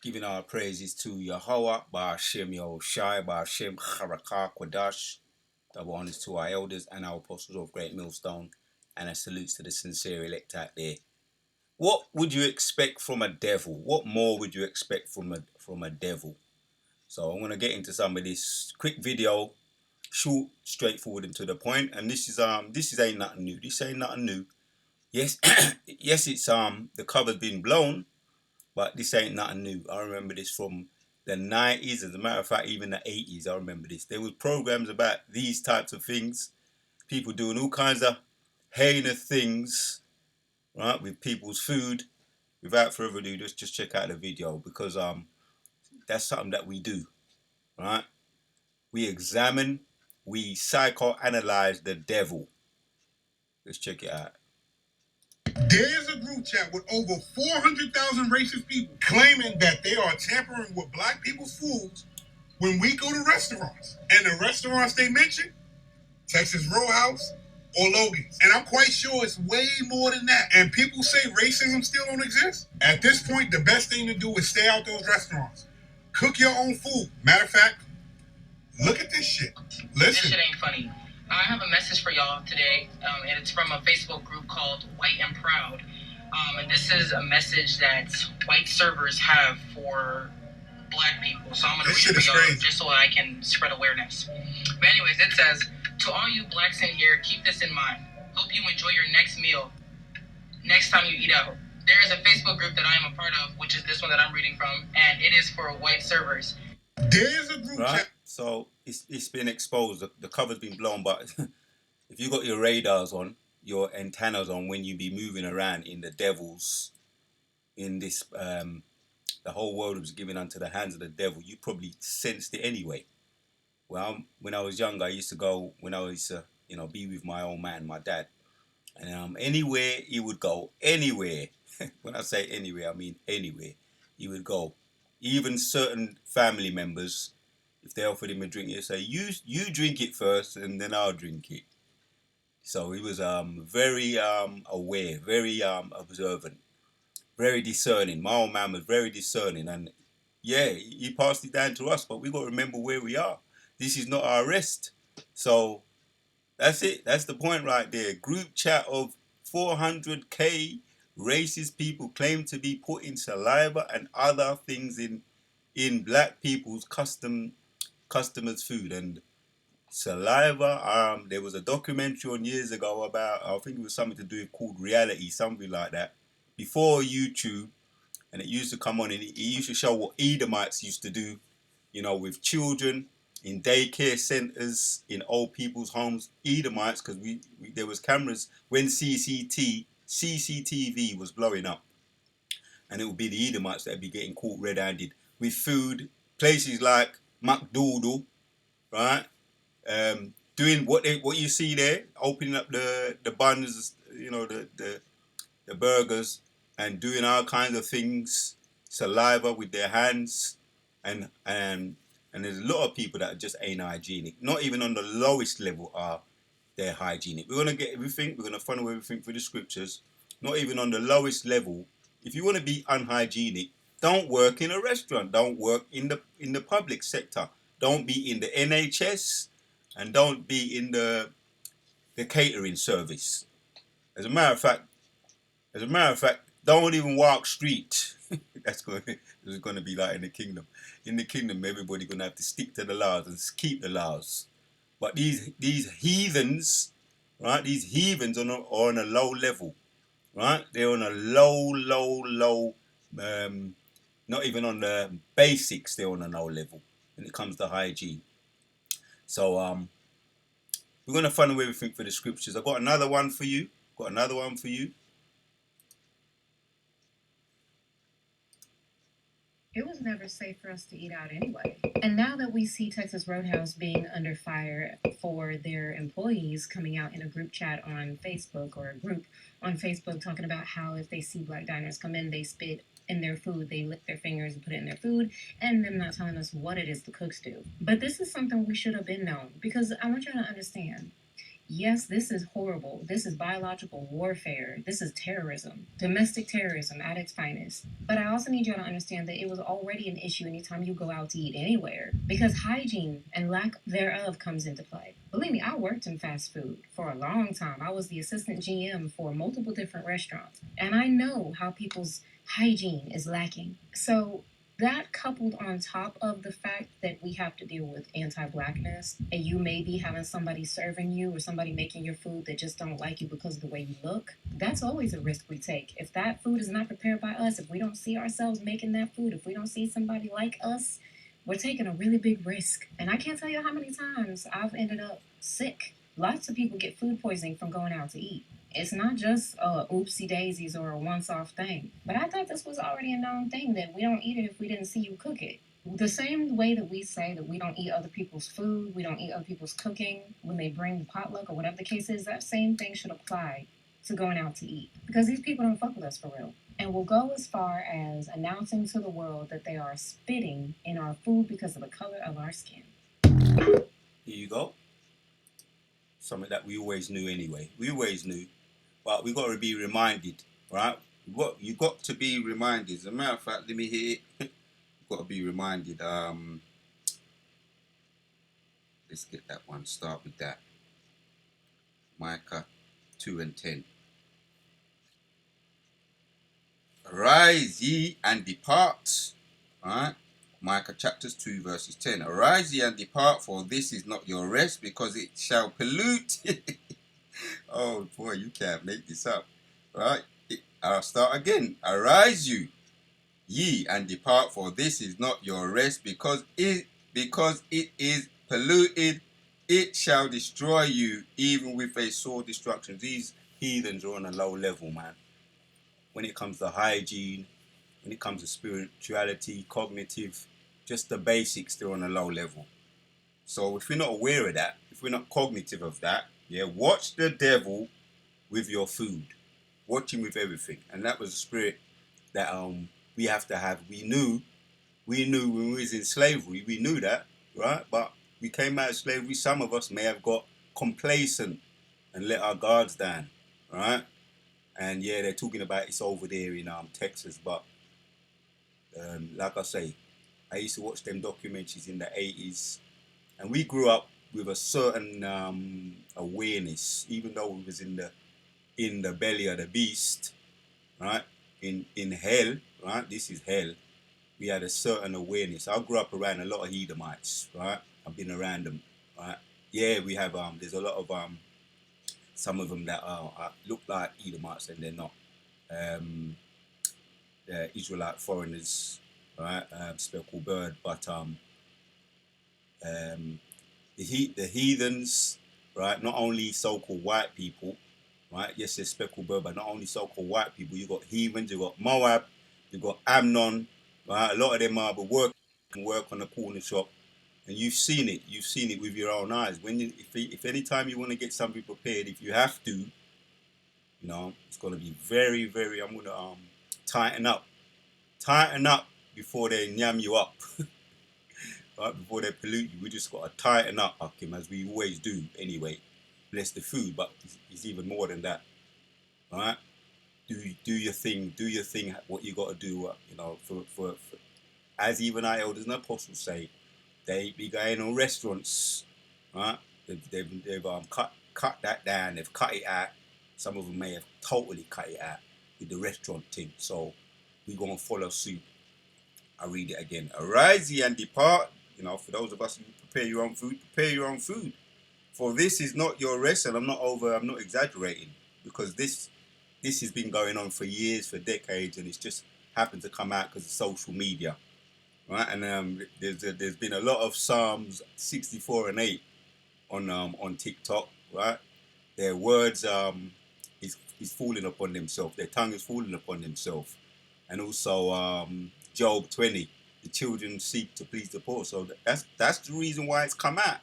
Giving our praises to Yahweh, Ba'ashem Yahushai, Ba'ashem Charakah Kwadash. Double honors to our elders and our apostles of Great Millstone, and a salute to the sincere elect out there. What would you expect from a devil? What more would you expect from a devil? So I'm gonna get into some of this quick video, short, straightforward, and to the point. And this is ain't nothing new. This ain't nothing new. Yes, yes, it's the cover's been blown, but this ain't nothing new. I remember this from the 90s. As a matter of fact, even the 80s, I remember this. There was programs about these types of things. People doing all kinds of heinous things, right, with people's food. Without further ado, just check out the video, because that's something that we do, right? We examine, we psychoanalyze the devil. Let's check it out. There's a group chat with over 400,000 racist people claiming that they are tampering with black people's foods when we go to restaurants. And the restaurants they mention, Texas Roadhouse or Logan's. And I'm quite sure it's way more than that. And people say racism still don't exist. At this point, the best thing to do is stay out those restaurants. Cook your own food. Matter of fact, look at this shit. Listen. This shit ain't funny. I have a message for y'all today, and it's from a Facebook group called White and Proud. And this is a message that white servers have for black people. So I'm going to read it for y'all just so I can spread awareness. But anyways, it says, to all you blacks in here, keep this in mind. Hope you enjoy your next meal next time you eat out. There is a Facebook group that I am a part of, which is this one that I'm reading from, and it is for white servers. There's a group chat. So it's been exposed. The cover's been blown, but if you got your radars on, your antennas on, when you be moving around in the devils, in this the whole world was given unto the hands of the devil, you probably sensed it anyway. Well, when I was younger, I used to go, when I was be with my old man, my dad, and anywhere he would go, anywhere. When I say anywhere, I mean anywhere he would go. Even certain family members, if they offered him a drink, he'd say, you drink it first and then I'll drink it. So he was very aware, very observant, very discerning. My old man was very discerning, and yeah, he passed it down to us, but we got to remember where we are. This is not our rest. So that's it. That's the point right there. Group chat of 400k racist people claim to be putting saliva and other things in black people's customers' food. And saliva, there was a documentary on years ago about, I think it was something to do with called Reality, something like that, before YouTube, and it used to come on, and it used to show what Edomites used to do, with children in daycare centers, in old people's homes. Edomites, because there was cameras when CCTV was blowing up, and it would be the Edomites that'd be getting caught red-handed with food. Places like McDoodle, right? Doing what you see there, opening up the buns, the burgers, and doing all kinds of things, saliva with their hands, and there's a lot of people that just ain't hygienic. Not even on the lowest level are they hygienic. We're gonna get everything. We're gonna funnel everything through the scriptures. Not even on the lowest level. If you want to be unhygienic, don't work in a restaurant. Don't work in the public sector. Don't be in the NHS, and don't be in the catering service. As a matter of fact, don't even walk street. It's going to be like in the kingdom. In the kingdom, everybody going to have to stick to the laws and keep the laws. But these heathens, right? These heathens are on a low level, right? They're on a low. Not even on the basics. They're on a low level when it comes to hygiene. So we're going to funnel everything for the scriptures. I've got another one for you. It was never safe for us to eat out anyway. And now that we see Texas Roadhouse being under fire for their employees coming out in a group chat on Facebook, or a group on Facebook talking about how if they see black diners come in, they spit in their food, they lick their fingers and put it in their food, and them not telling us what it is the cooks do. But this is something we should have been known, because I want y'all to understand, Yes, this is horrible. This is biological warfare. This is terrorism, domestic terrorism at its finest. But I also need you to understand that it was already an issue anytime you go out to eat anywhere because hygiene and lack thereof comes into play. Believe me, I worked in fast food for a long time. I was the assistant GM for multiple different restaurants, and I know how people's hygiene is lacking. So that coupled on top of the fact that we have to deal with anti-blackness and you may be having somebody serving you or somebody making your food that just don't like you because of the way you look, that's always a risk we take. If that food is not prepared by us, if we don't see ourselves making that food, if we don't see somebody like us, we're taking a really big risk. And I can't tell you how many times I've ended up sick. Lots of people get food poisoning from going out to eat. It's not just oopsie daisies or a once off thing. But I thought this was already a known thing that we don't eat it if we didn't see you cook it. The same way that we say that we don't eat other people's food, we don't eat other people's cooking when they bring the potluck or whatever the case is, that same thing should apply to going out to eat. Because these people don't fuck with us for real. And will go as far as announcing to the world that they are spitting in our food because of the color of our skin. Here you go. Something that we always knew anyway. We always knew. But we got to be reminded, right? You got to be reminded. As a matter of fact, let me hear it. You got to be reminded. Let's get that one. Start with that. Micah 2:10. Arise ye and depart. Alright? Micah chapters 2 verses 10. Arise ye and depart, for this is not your rest, because it shall pollute. Oh boy, you can't make this up. Right? I'll start again. Arise you, ye and depart, for this is not your rest, because it is polluted. It shall destroy you, even with a sore destruction. These heathens are on a low level, man. When it comes to hygiene, when it comes to spirituality, cognitive, just the basics, they're on a low level. So if we're not aware of that, if we're not cognitive of that, yeah, watch the devil with your food. Watch him with everything. And that was a spirit that we have to have. We knew when we was in slavery, we knew that, right? But we came out of slavery, some of us may have got complacent and let our guards down, right? And yeah, they're talking about it's over there in Texas, but like I say, I used to watch them documentaries in the 80s, and we grew up with a certain awareness, even though we was in the belly of the beast, right? In hell, right? This is hell. We had a certain awareness. I grew up around a lot of Edomites, right? I've been around them, right? Yeah, we have there's a lot of some of them that look like Edomites and they're not. They're Israelite foreigners, right? Speckled bird, but the heathens, right? Not only so-called white people, right? Yes, they're speckled bird, but not only so-called white people. You got heathens, you got Moab, you got Amnon, right? A lot of them are work on the corner shop, and you've seen it. You've seen it with your own eyes. If any time you want to get something prepared, if you have to, it's going to be very, very. I'm going to tighten up before they yam you up. Right, before they pollute you, we just got to tighten up, Hakim, as we always do anyway. Bless the food, but it's even more than that. All right, do your thing, what you got to do. For as even our elders and apostles say, they be going on restaurants, right? They've cut that down. They've cut it out. Some of them may have totally cut it out with the restaurant thing. So we gonna follow suit. I read it again. Arise ye and depart. For those of us who prepare your own food, prepare your own food. For this is not your rest, and I'm not exaggerating, because this has been going on for years, for decades, and it's just happened to come out because of social media, right? And there's been a lot of Psalms 64 and 8 on TikTok, right? Their words is falling upon themselves. Their tongue is falling upon themselves, and also Job 20. The children seek to please the poor. So that's the reason why it's come out.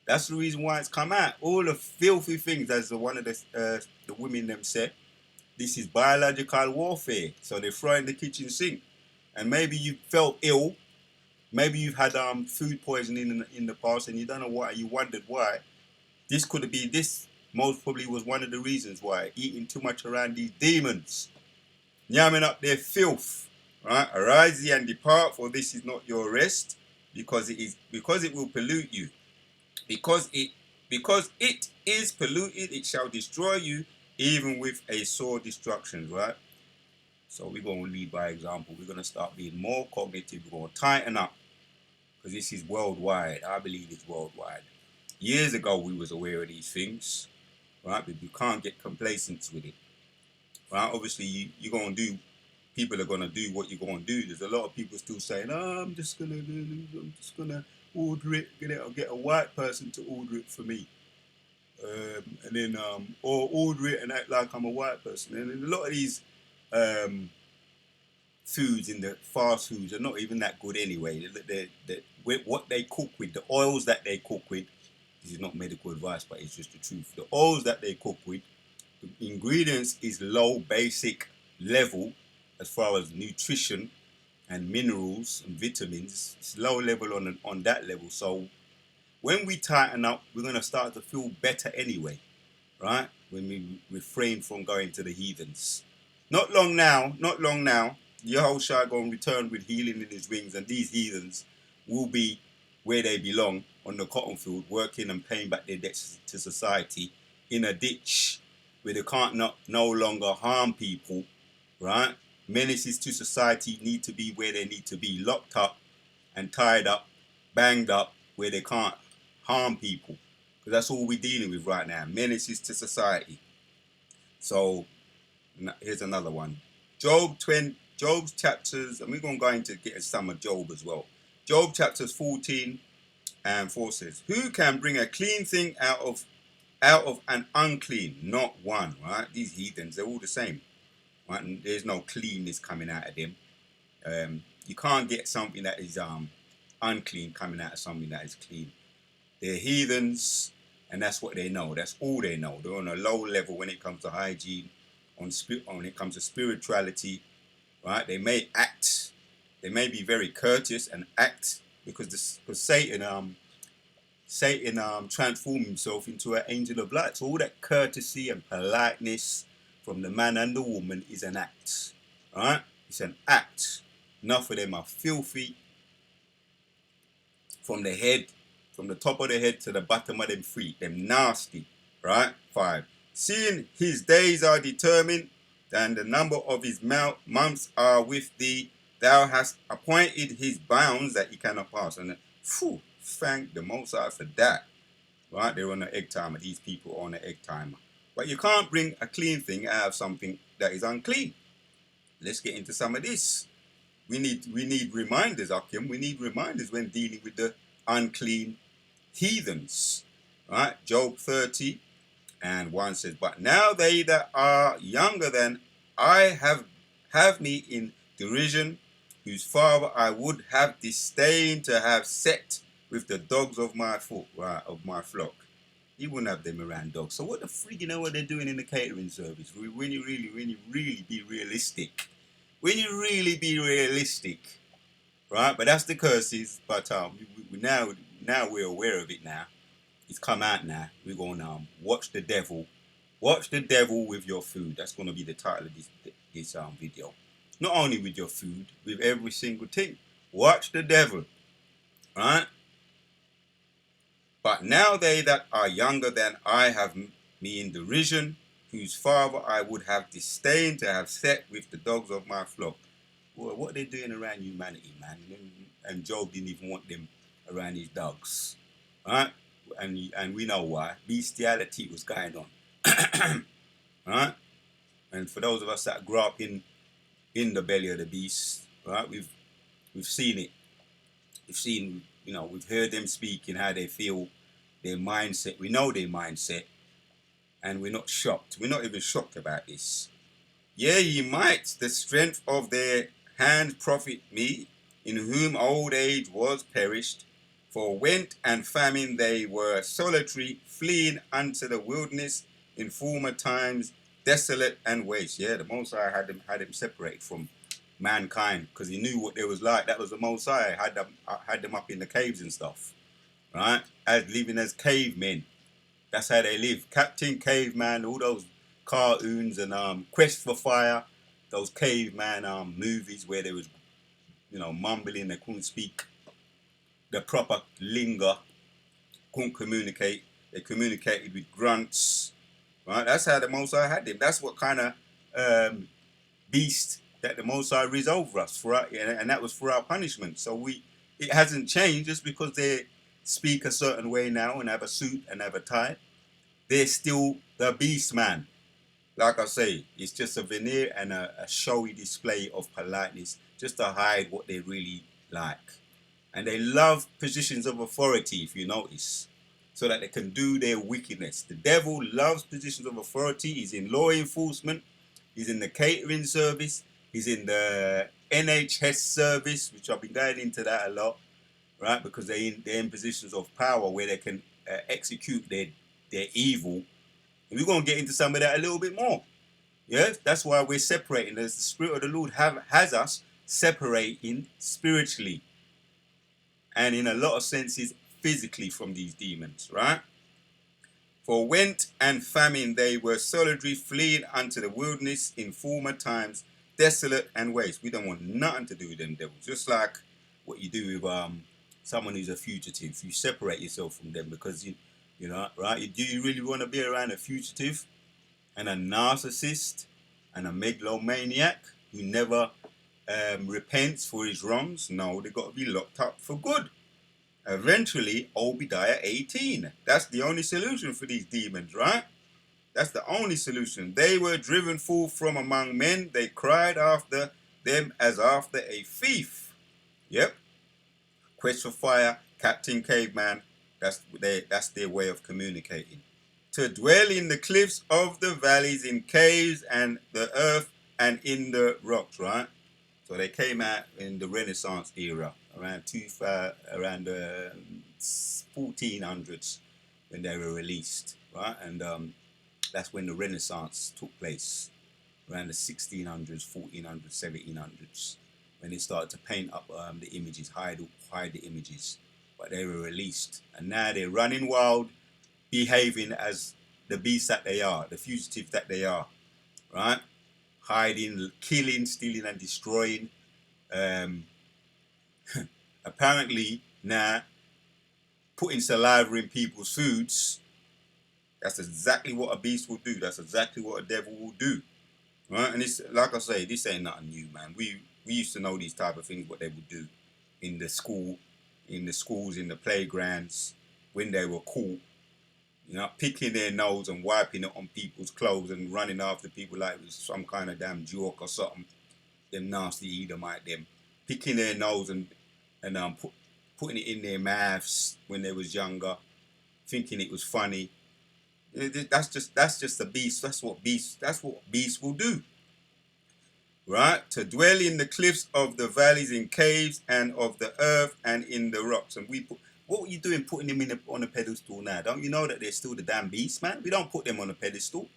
That's the reason why it's come out. All the filthy things, as one of the women them said, this is biological warfare. So they throw in the kitchen sink. And maybe you felt ill. Maybe you've had food poisoning in the past and you don't know why. You wondered why. This could be this most probably was one of the reasons why eating too much around these demons, yamming up their filth. Right? Arise ye and depart, for this is not your rest, because it will pollute you. Because it is polluted, it shall destroy you, even with a sore destruction, right? So we're going to lead by example. We're going to start being more cognitive. We're going to tighten up, because this is worldwide. I believe it's worldwide. Years ago, we was aware of these things, right? But you can't get complacent with it, right? Obviously, you're going to do. People are going to do what you're going to do. There's a lot of people still saying, "Oh, I'm just gonna order it. Get a white person to order it for me." And then or order it and act like I'm a white person. And a lot of these um, foods in the fast foods are not even that good anyway. What they cook with, the oils that they cook with, this is not medical advice, but it's just the truth. The oils that they cook with, the ingredients is low basic level as far as nutrition and minerals and vitamins. It's low level on that level. So when we tighten up, we're gonna start to feel better anyway, right? When we refrain from going to the heathens. Not long now, Yehoshua going to return with healing in his wings, and these heathens will be where they belong, on the cotton field, working and paying back their debts to society in a ditch where they can't no longer harm people, right? Menaces to society need to be where they need to be, locked up and tied up, banged up, where they can't harm people. Because that's all we're dealing with right now, menaces to society. So here's another one. Job's chapters, and we're going to go into getting some of Job as well. Job chapters 14 and 4 says, "Who can bring a clean thing out of an unclean? Not one." Right? These heathens, they're all the same. Right? And there's no cleanness coming out of them. You can't get something that is unclean coming out of something that is clean. They're heathens, and that's what they know. That's all they know. They're on a low level when it comes to hygiene, when it comes to spirituality, right? They may act, they may be very courteous and act because Satan transformed himself into an angel of light. So all that courtesy and politeness from the man and the woman is an act, right? It's an act. Enough of them are filthy from the top of the head to the bottom of them feet. Them nasty, right? 5. Seeing his days are determined, and the number of his months are with thee. Thou hast appointed his bounds that he cannot pass. And thank the Most High for that. Right? They're on an egg timer. These people are on an egg timer. But you can't bring a clean thing out of something that is unclean. Let's get into some of this. We need reminders, Akim. We need reminders when dealing with the unclean heathens. Right? Job 30 and 1 says, "But now they that are younger than I have me in derision, whose father I would have disdained to have set with the dogs of my flock." You wouldn't have them around dogs. So what the freak, you know what they're doing in the catering service? When you really be realistic. When you really be realistic, right? But that's the curses. But now we're aware of it now. It's come out now. We're going to watch the devil. Watch the devil with your food. That's going to be the title of this video. Not only with your food, with every single thing. Watch the devil, right? "But now they that are younger than I have me in derision, whose father I would have disdained to have set with the dogs of my flock." Well, what are they doing around humanity, man? And Job didn't even want them around his dogs, right? And we know why. Bestiality was going on, right? And for those of us that grew up in the belly of the beast, right? We've seen it. We've heard them speak and how they feel, their mindset. We know their mindset, and we're not shocked. We're not even shocked about this. "Yea, ye might the strength of their hand profit me, in whom old age was perished. For want and famine they were solitary, fleeing unto the wilderness in former times, desolate and waste." Yeah, the Most High had them separated from mankind because he knew what they was like. That was the Most High. Had them up in the caves and stuff, right? As living as cavemen, That's how they live. Captain Caveman, all those cartoons and Quest for Fire, those caveman movies where they was, mumbling, they couldn't speak the proper lingo, couldn't communicate. They communicated with grunts, right? That's how the Most High had them. That's what kind of um, beast that the Most High raised over us for our, and that was for our punishment. So it hasn't changed just because they speak a certain way now and have a suit and have a tie. They're still the beast, man. Like I say, it's just a veneer and a showy display of politeness just to hide what they really like. And they love positions of authority, if you notice, so that they can do their wickedness. The devil loves positions of authority. He's in law enforcement, he's in the catering service, he's in the NHS service, which I've been going into that a lot, right? Because they're in positions of power where they can execute their evil. And we're going to get into some of that a little bit more. Yeah, that's why we're separating. As the Spirit of the Lord has us separating spiritually and in a lot of senses physically from these demons, right? For want and famine they were solitary, fleeing unto the wilderness in former times, desolate and waste. We don't want nothing to do with them devils. Just like what you do with someone who's a fugitive. You separate yourself from them because you know, right? Do you really want to be around a fugitive and a narcissist and a megalomaniac who never repents for his wrongs? No, they got to be locked up for good. Eventually, Obadiah 18. That's the only solution for these demons, right? That's the only solution. They were driven forth from among men. They cried after them as after a thief. Yep. Quest for Fire, Captain Caveman. That's their way of communicating. To dwell in the cliffs of the valleys, in caves and the earth and in the rocks, right? So they came out in the Renaissance era, around the 1400s when they were released, right? And that's when the Renaissance took place, around the 1600s, 1400s, 1700s, when they started to paint up the images, hide the images. But they were released, and now they're running wild, behaving as the beasts that they are, the fugitives that they are, right? Hiding, killing, stealing, and destroying. Apparently now putting saliva in people's foods. That's exactly what a beast will do. That's exactly what a devil will do, right? And it's like I say, this ain't nothing new, man. We used to know these type of things, what they would do in the schools, in the playgrounds, when they were caught. Picking their nose and wiping it on people's clothes and running after people like it was some kind of damn joke or something. Them nasty Edomite, them picking their nose and putting it in their mouths when they was younger, thinking it was funny. That's just a beast. That's what beasts will do. Right? To dwell in the cliffs of the valleys, in caves and of the earth and in the rocks. And what are you doing putting them on a pedestal now? Don't you know that they're still the damn beast, man? We don't put them on a pedestal.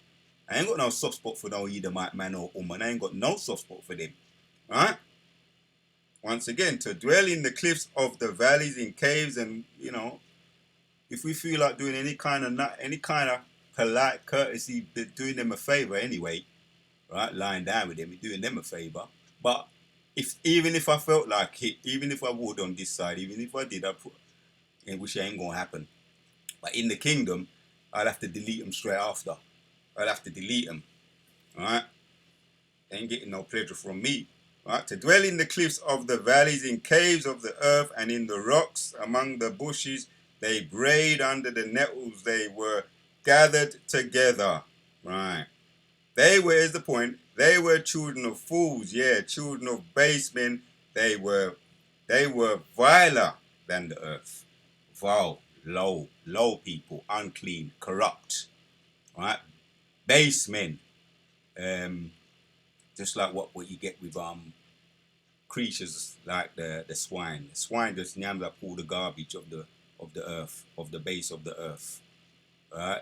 I ain't got no soft spot for no Edomite man or woman. I ain't got no soft spot for them. Right? Once again, to dwell in the cliffs of the valleys, in caves, and if we feel like doing any kind of polite courtesy, doing them a favor anyway, right? Lying down with them, doing them a favor. But even if I felt like it, even if I would on this side, even if I did, which ain't gonna happen. But in the kingdom, I'd have to delete them straight after. I'd have to delete them. All right? They ain't getting no pleasure from me. Right? To dwell in the cliffs of the valleys, in caves of the earth, and in the rocks, among the bushes, they brayed under the nettles. They were gathered together. Right? Here's the point. They were children of fools. Yeah, children of base men. They were viler than the earth. Vile, low people, unclean, corrupt. Right? Base men. Just like what you get with creatures like the swine. The swine just yams up all the garbage of the earth, of the base of the earth. Right?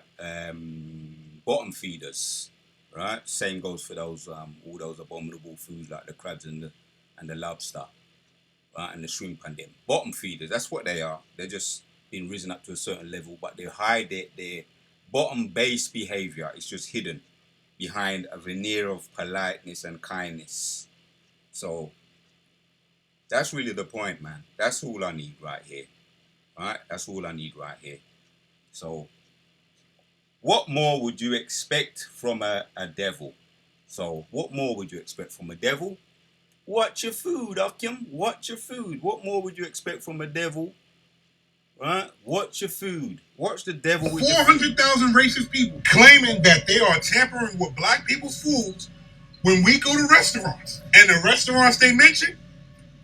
Bottom feeders. Right? Same goes for those all those abominable foods like the crabs and the lobster. Right? And the shrimp and them. Bottom feeders, that's what they are. They're just been risen up to a certain level, but they hide bottom base behavior is just hidden behind a veneer of politeness and kindness. So that's really the point, man. That's all I need right here. Right? That's all I need right here. So what more would you expect from a devil? So what more would you expect from a devil? Watch your food, Akim. Watch your food. What more would you expect from a devil? Right? Watch your food. Watch the devil with your food. 400,000 racist people claiming that they are tampering with black people's foods when we go to restaurants. And the restaurants they mention,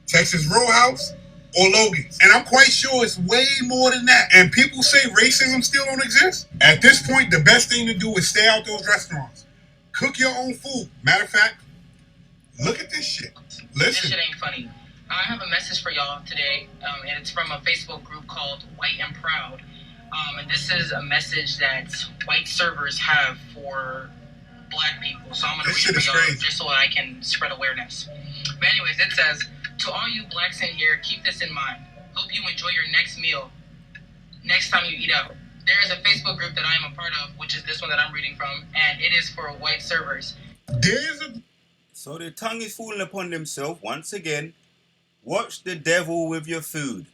Texas Roadhouse or Logan's. And I'm quite sure it's way more than that. And people say racism still don't exist. At this point, the best thing to do is stay out those restaurants. Cook your own food. Matter of fact, look at this shit. Listen. This shit ain't funny. I have a message for y'all today, and it's from a Facebook group called White and Proud. And this is a message that white servers have for black people. So I'm going to read it for y'all just so I can spread awareness. But anyways, it says, to all you blacks in here, keep this in mind. Hope you enjoy your next meal next time you eat out. There is a Facebook group that I am a part of, which is this one that I'm reading from, and it is for white servers. So the tongue is fooling upon themselves once again. Watch the devil with your food.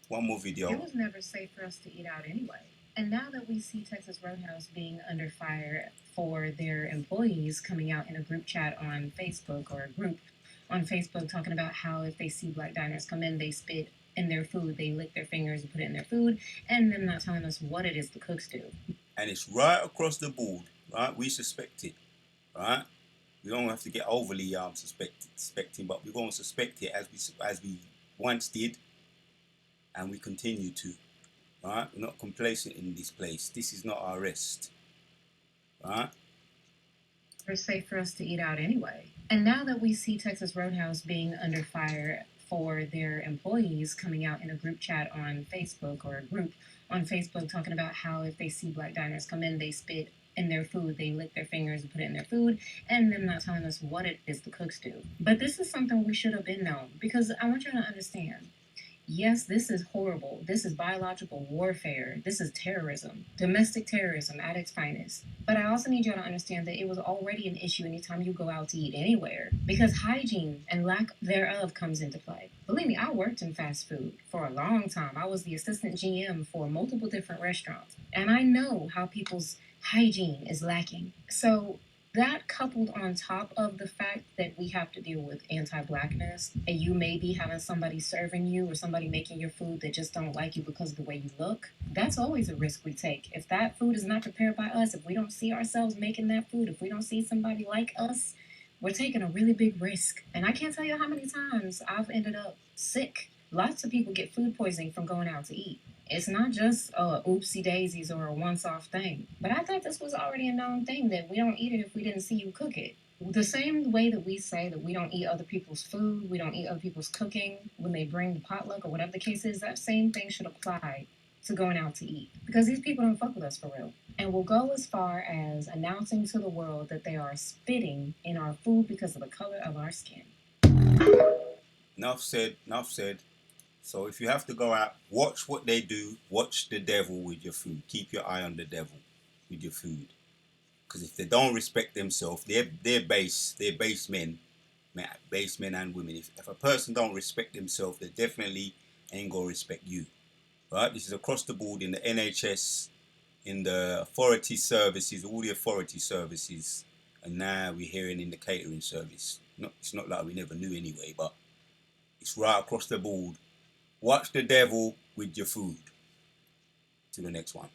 One more video. It was never safe for us to eat out anyway. And now that we see Texas Roadhouse being under fire for their employees coming out in a group chat on Facebook, or a group on Facebook talking about how if they see black diners come in, they spit in their food, they lick their fingers and put it in their food, and them not telling us what it is the cooks do. And it's right across the board, right? We suspect it, right? We don't have to get overly suspecting, but we're going to suspect it as we once did, and we continue to. Right? We're not complacent in this place. This is not our rest. Right? It's safe for us to eat out anyway. And now that we see Texas Roadhouse being under fire for their employees coming out in a group chat on Facebook, or a group on Facebook talking about how if they see black diners come in, they spit in their food, they lick their fingers and put it in their food, and them not telling us what it is the cooks do. But this is something we should have been known, because I want you to understand. Yes, this is horrible. This is biological warfare. This is terrorism, domestic terrorism at its finest. But I also need you to understand that it was already an issue anytime you go out to eat anywhere, because hygiene and lack thereof comes into play. Believe me, I worked in fast food for a long time. I was the assistant GM for multiple different restaurants, and I know how people's hygiene is lacking. So that, coupled on top of the fact that we have to deal with anti-blackness, and you may be having somebody serving you or somebody making your food that just don't like you because of the way you look, that's always a risk we take. If that food is not prepared by us, if we don't see ourselves making that food, if we don't see somebody like us, we're taking a really big risk. And I can't tell you how many times I've ended up sick. Lots of people get food poisoning from going out to eat. It's not just oopsie daisies or a once-off thing. But I thought this was already a known thing, that we don't eat it if we didn't see you cook it. The same way that we say that we don't eat other people's food, we don't eat other people's cooking when they bring the potluck or whatever the case is, that same thing should apply to going out to eat. Because these people don't fuck with us for real. And will go as far as announcing to the world that they are spitting in our food because of the color of our skin. Enough said, enough said. So if you have to go out, watch what they do. Watch the devil with your food. Keep your eye on the devil with your food. Because if they don't respect themselves, they're base men and women. If a person don't respect themselves, they definitely ain't gonna respect you. Right? This is across the board in the NHS, in the authority services, all the authority services, and now we're hearing in the catering service. It's not like we never knew anyway, but it's right across the board. Watch the devil with your food. To the next one.